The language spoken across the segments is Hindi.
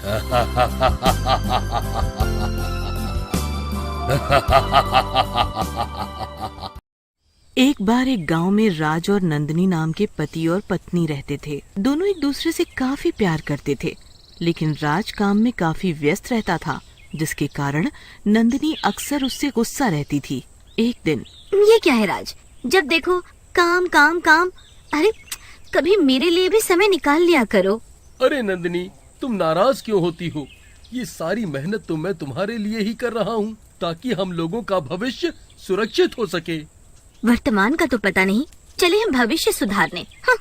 एक बार एक गांव में राज और नंदिनी नाम के पति और पत्नी रहते थे। दोनों एक दूसरे से काफी प्यार करते थे, लेकिन राज काम में काफी व्यस्त रहता था, जिसके कारण नंदिनी अक्सर उससे गुस्सा रहती थी। एक दिन, ये क्या है राज, जब देखो काम काम काम। अरे कभी मेरे लिए भी समय निकाल लिया करो। अरे नंदिनी, तुम नाराज क्यों होती हो? ये सारी मेहनत तो मैं तुम्हारे लिए ही कर रहा हूँ, ताकि हम लोगों का भविष्य सुरक्षित हो सके। वर्तमान का तो पता नहीं, चले हम भविष्य सुधारने। हाँ।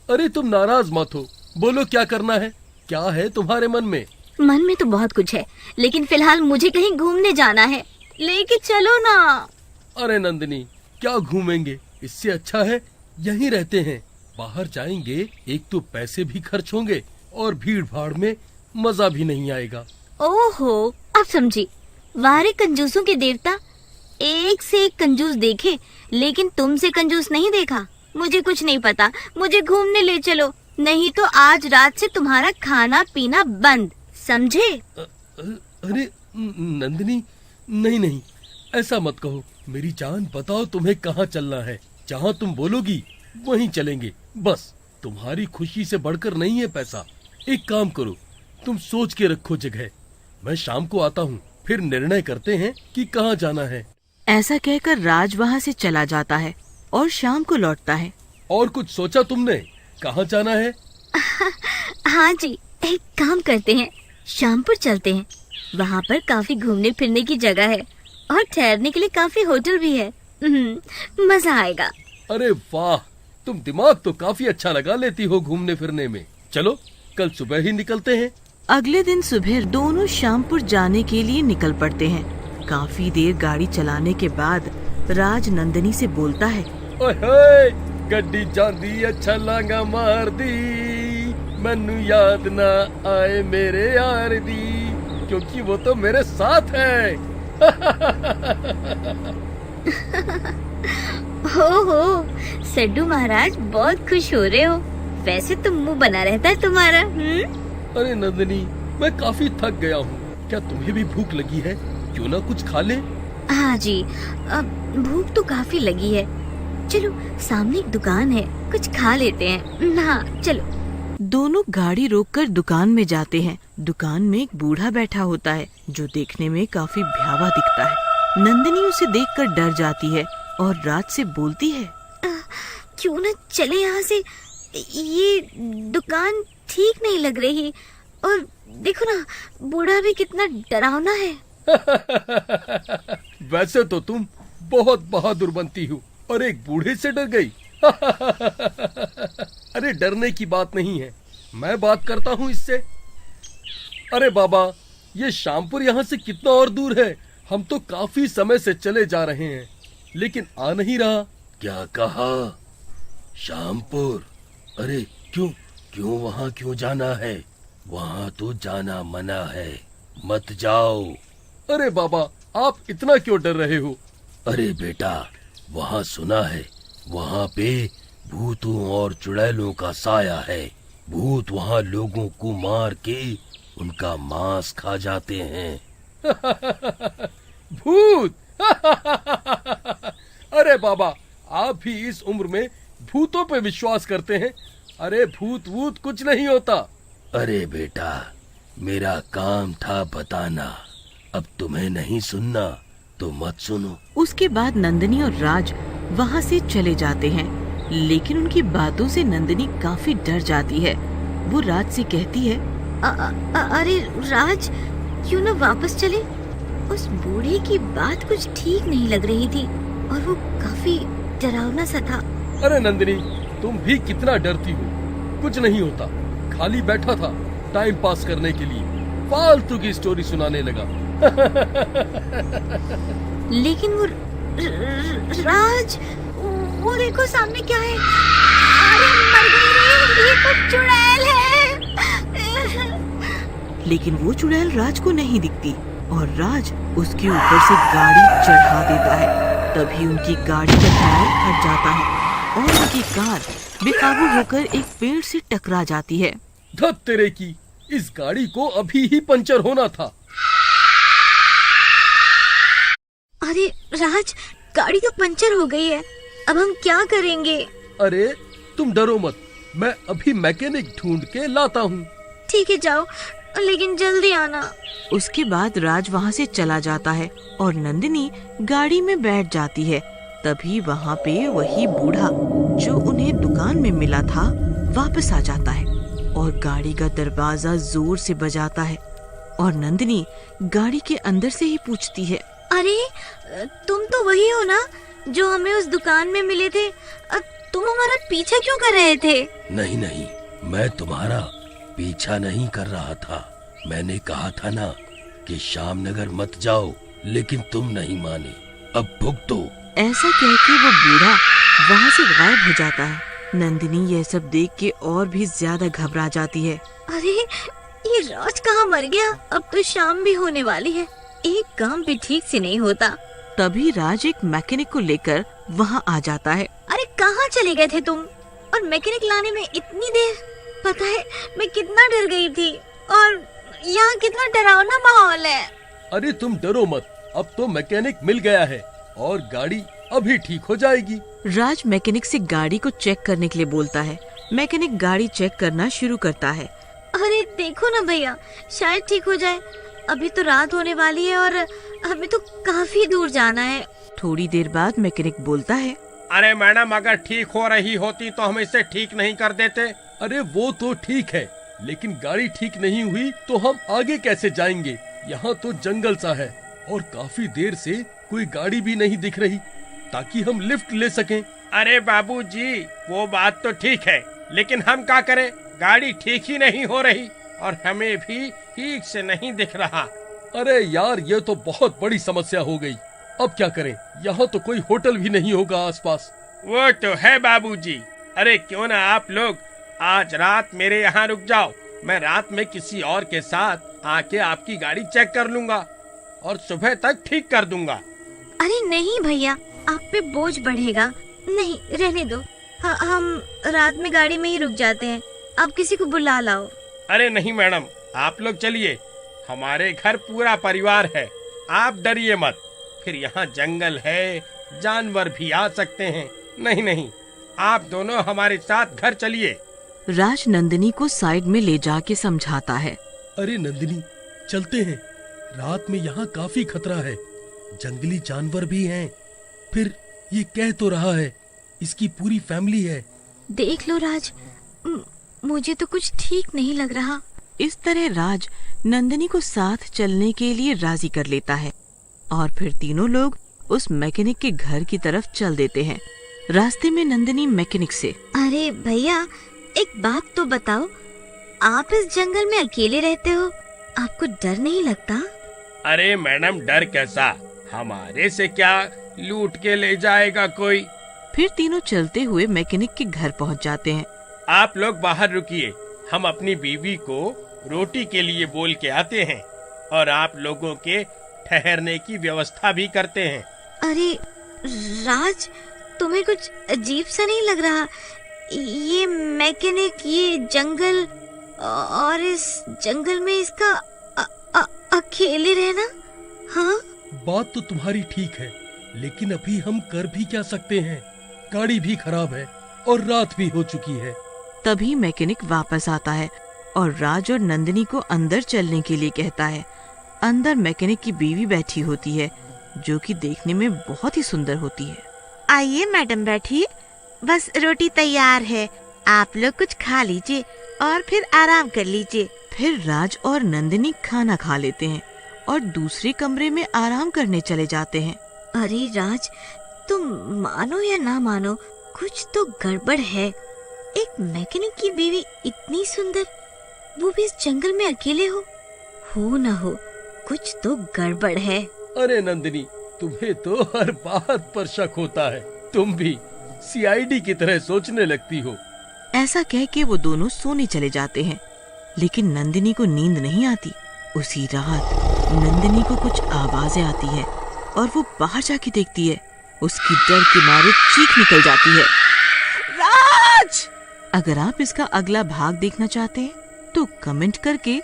अरे तुम नाराज मत हो, बोलो क्या करना है? क्या है तुम्हारे मन में? मन में तो बहुत कुछ है, लेकिन फिलहाल मुझे कहीं घूमने जाना है, लेके चलो ना। अरे नंदिनी, क्या घूमेंगे? इससे अच्छा है यहीं रहते हैं। बाहर जाएंगे एक तो पैसे भी खर्च होंगे और भीड़ भाड़ में मजा भी नहीं आएगा। ओहो, अब समझी। वारे कंजूसों के देवता, एक से एक कंजूस देखे, लेकिन तुमसे कंजूस नहीं देखा। मुझे कुछ नहीं पता, मुझे घूमने ले चलो, नहीं तो आज रात से तुम्हारा खाना पीना बंद, समझे? अरे नंदिनी, नहीं नहीं, ऐसा मत कहो। मेरी जान, बताओ तुम्हें कहाँ चलना है? जहाँ तुम बोलोगी वहीं चलेंगे। बस तुम्हारी खुशी से बढ़कर नहीं है पैसा। एक काम करो, तुम सोच के रखो जगह, मैं शाम को आता हूँ, फिर निर्णय करते हैं कि कहाँ जाना है। ऐसा कहकर राज वहाँ से चला जाता है और शाम को लौटता है। और कुछ सोचा तुमने, कहाँ जाना है? हाँ जी, एक काम करते हैं, शामपुर चलते हैं। वहाँ पर काफी घूमने फिरने की जगह है और ठहरने के लिए काफी होटल भी है। मजा आएगा। अरे वाह, तुम दिमाग तो काफी अच्छा लगा लेती हो घूमने फिरने में। चलो कल सुबह ही निकलते हैं। अगले दिन सुबह दोनों शामपुर जाने के लिए निकल पड़ते हैं। काफी देर गाड़ी चलाने के बाद राज नंदिनी से बोलता है, ओए गड्डी जांदी अच्छा लांगा मार दी, मैनू याद ना आए मेरे यार दी, क्योंकि वो तो मेरे साथ है। हो, सड्डू महाराज बहुत खुश हो रहे हो। वैसे तो मुंह बना रहता है तुम्हारा। अरे नंदिनी, मैं काफी थक गया हूँ। क्या तुम्हें भी भूख लगी है? क्यों ना कुछ खा ले? हाँ जी, भूख तो काफी लगी है। चलो सामने एक दुकान है, कुछ खा लेते हैं। हाँ चलो। दोनों गाड़ी रोककर दुकान में जाते हैं। दुकान में एक बूढ़ा बैठा होता है, जो देखने में काफी भयावा दिखता है। नंदिनी उसे देखकर डर जाती है और राज से बोलती है, क्यों न चले यहाँ से, ये दुकान ठीक नहीं लग रही, और देखो ना बूढ़ा भी कितना डरावना है। वैसे तो तुम बहुत बहादुर बनती हो और एक बूढ़े से डर गई। अरे डरने की बात नहीं है, मैं बात करता हूँ इससे। अरे बाबा, ये शामपुर यहाँ से कितना और दूर है? हम तो काफी समय से चले जा रहे हैं, लेकिन आ नहीं रहा। क्या कहा? शामपुर? अरे क्यों वहाँ क्यों जाना है? वहाँ तो जाना मना है, मत जाओ। अरे बाबा, आप इतना क्यों डर रहे हो? अरे बेटा, वहाँ सुना है, वहाँ पे भूतों और चुड़ैलों का साया है। भूत वहाँ लोगों को मार के उनका मांस खा जाते हैं। भूत? अरे बाबा, आप भी इस उम्र में भूतों पे विश्वास करते हैं? अरे भूत कुछ नहीं होता। अरे बेटा, मेरा काम था बताना, अब तुम्हें नहीं सुनना तो मत सुनो। उसके बाद नंदिनी और राज वहाँ से चले जाते हैं, लेकिन उनकी बातों से नंदिनी काफी डर जाती है। वो राज से कहती है, अरे राज, क्यों न वापस चले? उस बूढ़े की बात कुछ ठीक नहीं लग रही थी और वो काफी डरावना सा था। अरे नंदिनी, तुम भी कितना डरती हो? कुछ नहीं होता, खाली बैठा था टाइम पास करने के लिए, फालतू की स्टोरी सुनाने लगा। लेकिन वो राज, वो देखो सामने क्या है। अरे मर गई रे, ये तो चुड़ैल है। लेकिन वो चुड़ैल राज को नहीं दिखती और राज उसके ऊपर से गाड़ी चढ़ा देता है। तभी उनकी गाड़ी का टायर फट जाता है और उनकी कार बेकाबू होकर एक पेड़ से टकरा जाती है। धत तेरे की, इस गाड़ी को अभी ही पंचर होना था। अरे राज, गाड़ी तो पंचर हो गई है, अब हम क्या करेंगे? अरे तुम डरो मत, मैं अभी मैकेनिक ढूंढ के लाता हूँ। ठीक है जाओ, लेकिन जल्दी आना। उसके बाद राज वहाँ से चला जाता है और नंदिनी गाड़ी में बैठ जाती है। तभी वहाँ पे वही बूढ़ा जो उन्हें दुकान में मिला था वापस आ जाता है और गाड़ी का दरवाजा जोर से बजाता है और नंदिनी गाड़ी के अंदर से ही पूछती है, अरे तुम तो वही हो ना जो हमें उस दुकान में मिले थे? तुम हमारा पीछा क्यों कर रहे थे? नहीं नहीं, मैं तुम्हारा पीछा नहीं कर रहा था। मैंने कहा था ना कि श्यामनगर मत जाओ, लेकिन तुम नहीं माने। अब भुगतो। ऐसा कह के वो बूढ़ा वहाँ से गायब हो जाता है। नंदिनी यह सब देख के और भी ज्यादा घबरा जाती है। अरे ये राज कहाँ मर गया? अब तो शाम भी होने वाली है, एक काम भी ठीक से नहीं होता। तभी राज एक मैकेनिक को लेकर वहाँ आ जाता है। अरे कहाँ चले गए थे तुम? और मैकेनिक लाने में इतनी देर? पता है मैं कितना डर गई थी और यहाँ कितना डरावना माहौल है। अरे तुम डरो मत, अब तो मैकेनिक मिल गया है और गाड़ी अभी ठीक हो जाएगी। राज मैकेनिक से गाड़ी को चेक करने के लिए बोलता है। मैकेनिक गाड़ी चेक करना शुरू करता है। अरे देखो ना भैया, शायद ठीक हो जाए। अभी तो रात होने वाली है और हमें तो काफी दूर जाना है। थोड़ी देर बाद मैकेनिक बोलता है, अरे मैडम, अगर ठीक हो रही होती तो हम इसे ठीक नहीं कर देते। अरे वो तो ठीक है, लेकिन गाड़ी ठीक नहीं हुई तो हम आगे कैसे जाएंगे? यहाँ तो जंगल सा है और काफी देर से कोई गाड़ी भी नहीं दिख रही ताकि हम लिफ्ट ले सकें। अरे बाबूजी, वो बात तो ठीक है, लेकिन हम क्या करें? गाड़ी ठीक ही नहीं हो रही और हमें भी ठीक से नहीं दिख रहा। अरे यार, ये तो बहुत बड़ी समस्या हो गई। अब क्या करें? यहाँ तो कोई होटल भी नहीं होगा आसपास। वो तो है बाबूजी। अरे क्यों ना आप लोग आज रात मेरे यहाँ रुक जाओ। मैं रात में किसी और के साथ आके आपकी गाड़ी चेक कर लूंगा और सुबह तक ठीक कर दूंगा। अरे नहीं भैया, आप पे बोझ बढ़ेगा। नहीं, रहने दो। हम रात में गाड़ी में ही रुक जाते हैं। आप किसी को बुला लाओ। अरे नहीं मैडम, आप लोग चलिए, हमारे घर पूरा परिवार है, आप डरिए मत। फिर यहाँ जंगल है, जानवर भी आ सकते हैं। नहीं नहीं, आप दोनों हमारे साथ घर चलिए। राज नंदिनी को साइड में ले जाके समझाता है। अरे नंदिनी, चलते हैं। रात में यहाँ काफी खतरा है, जंगली जानवर भी हैं। फिर ये कह तो रहा है इसकी पूरी फैमिली है। देख लो राज, मुझे तो कुछ ठीक नहीं लग रहा। इस तरह राज नंदिनी को साथ चलने के लिए राजी कर लेता है और फिर तीनों लोग उस मैकेनिक के घर की तरफ चल देते हैं। रास्ते में नंदिनी मैकेनिक से, अरे भैया, एक बात तो बताओ, आप इस जंगल में अकेले रहते हो, आपको डर नहीं लगता? अरे मैडम, डर कैसा? हमारे से क्या लूट के ले जाएगा कोई? फिर तीनों चलते हुए मैकेनिक के घर पहुंच जाते हैं। आप लोग बाहर रुकिए, हम अपनी बीवी को रोटी के लिए बोल के आते हैं और आप लोगों के ठहरने की व्यवस्था भी करते हैं। अरे राज, तुम्हें कुछ अजीब सा नहीं लग रहा? ये मैकेनिक, ये जंगल और इस जंगल में इसका अकेले रहना? हाँ, बात तो तुम्हारी ठीक है, लेकिन अभी हम कर भी क्या सकते हैं? गाड़ी भी खराब है और रात भी हो चुकी है। तभी मैकेनिक वापस आता है और राज और नंदिनी को अंदर चलने के लिए कहता है। अंदर मैकेनिक की बीवी बैठी होती है, जो कि देखने में बहुत ही सुंदर होती है। आइए मैडम, बैठिए, बस रोटी तैयार है, आप लोग कुछ खा लीजिए और फिर आराम कर लीजिए। फिर राज और नंदिनी खाना खा लेते हैं और दूसरे कमरे में आराम करने चले जाते हैं। अरे राज, तुम मानो या ना मानो, कुछ तो गड़बड़ है। एक मैकेनिक की बीवी इतनी सुंदर, वो भी इस जंगल में अकेले हो ना हो, कुछ तो गड़बड़ है। अरे नंदिनी, तुम्हें तो हर बात पर शक होता है। तुम भी सीआईडी की तरह सोचने लगती हो। ऐसा कह के वो दोनों सोने चले जाते हैं, लेकिन नंदिनी को नींद नहीं आती। उसी रात नंदिनी को कुछ आवाजें आती है और वो बाहर जाके देखती है। उसकी डर के मारे चीख निकल जाती है, राज! अगर आप इसका अगला भाग देखना चाहते हैं तो तो कमेंट करके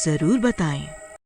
जरूर बताएं।